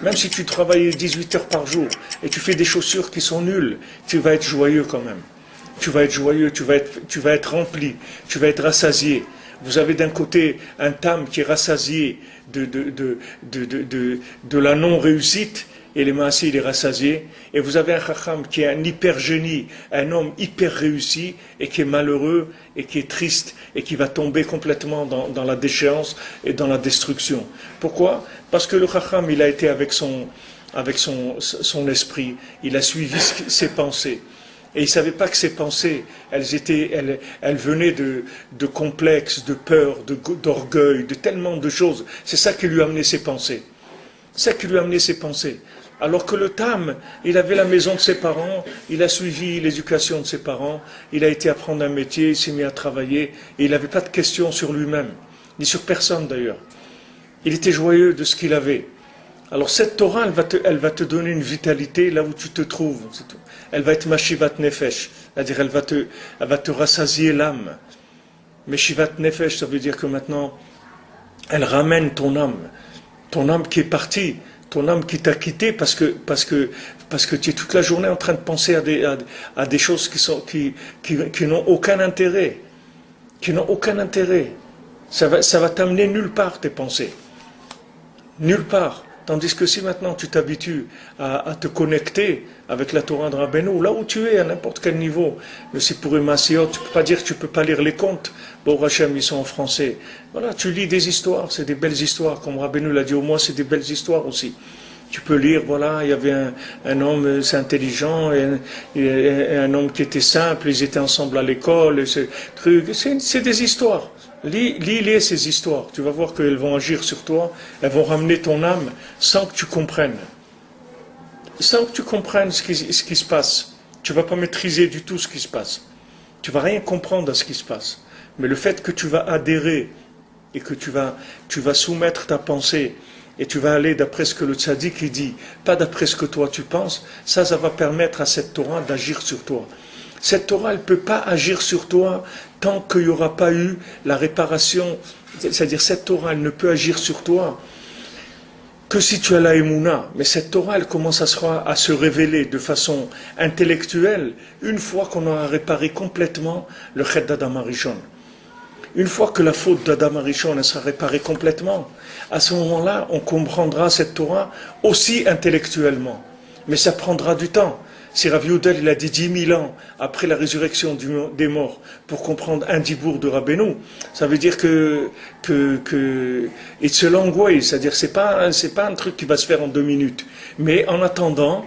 Même si tu travailles 18 heures par jour et tu fais des chaussures qui sont nulles, tu vas être joyeux quand même. Tu vas être joyeux, tu vas être rempli, tu vas être rassasié. Vous avez d'un côté un tam qui est rassasié de la non-réussite, et les maassis, il est rassasié. Et vous avez un chacham qui est un hyper génie, un homme hyper réussi, et qui est malheureux, et qui est triste, et qui va tomber complètement dans la déchéance et dans la destruction. Pourquoi? Parce que le chacham, il a été avec son esprit, il a suivi ses pensées. Et il ne savait pas que ces pensées, elles venaient de complexes, de peur, d'orgueil, de tellement de choses. C'est ça qui lui a amené ses pensées. C'est ça qui lui a amené ses pensées. Alors que le Tam, il avait la maison de ses parents, il a suivi l'éducation de ses parents, il a été apprendre un métier, il s'est mis à travailler, et il n'avait pas de questions sur lui-même, ni sur personne d'ailleurs. Il était joyeux de ce qu'il avait. Alors cette Torah, elle va te donner une vitalité là où tu te trouves. Elle va être Mashivat Nefesh, c'est-à-dire elle va te rassasier l'âme. Mais Shivat Nefesh, ça veut dire que maintenant, elle ramène ton âme qui est partie, ton âme qui t'a quitté parce que tu es toute la journée en train de penser à des choses qui n'ont aucun intérêt, Ça va t'amener nulle part tes pensées, nulle part. Tandis que si maintenant tu t'habitues à te connecter avec la Torah de Rabbeinu, là où tu es, à n'importe quel niveau, le Sipurim Masiot, tu ne peux pas dire que tu ne peux pas lire les contes. Bon, Hachem, ils sont en français. Voilà, tu lis des histoires, c'est des belles histoires. Comme Rabbeinu l'a dit, au moins c'est des belles histoires aussi. Tu peux lire, voilà, il y avait un homme, c'est intelligent, et un homme qui était simple, ils étaient ensemble à l'école, c'est des histoires. Lis-les ces histoires, tu vas voir qu'elles vont agir sur toi, elles vont ramener ton âme sans que tu comprennes. Sans que tu comprennes ce qui se passe. Tu ne vas pas maîtriser du tout ce qui se passe. Tu ne vas rien comprendre à ce qui se passe. Mais le fait que tu vas adhérer et que tu vas soumettre ta pensée et tu vas aller d'après ce que le tzaddik dit, pas d'après ce que toi tu penses, ça va permettre à cette Torah d'agir sur toi. Cette Torah, elle ne peut pas agir sur toi tant qu'il n'y aura pas eu la réparation. C'est-à-dire, cette Torah, elle ne peut agir sur toi que si tu as la Emouna. Mais cette Torah, elle commence à se révéler de façon intellectuelle une fois qu'on aura réparé complètement le Chet d'Adam Arishon. Une fois que la faute d'Adam Arishon sera réparée complètement, à ce moment-là, on comprendra cette Torah aussi intellectuellement. Mais ça prendra du temps. Si Rav Yudel, il a dit 10 000 ans après la résurrection des morts pour comprendre un dibour de Rabbeinu, ça veut dire que it's a long way, c'est-à-dire c'est pas un truc qui va se faire en 2 minutes. Mais en attendant,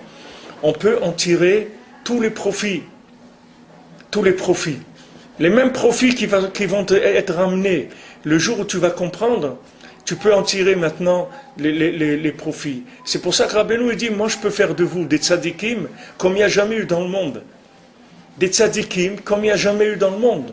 on peut en tirer tous les profits. Tous les profits. Les mêmes profits qui vont être ramenés le jour où tu vas comprendre, tu peux en tirer maintenant les profits. C'est pour ça que Rabbeinu dit, moi je peux faire de vous des tzadikim comme il n'y a jamais eu dans le monde. Des tzadikim comme il n'y a jamais eu dans le monde.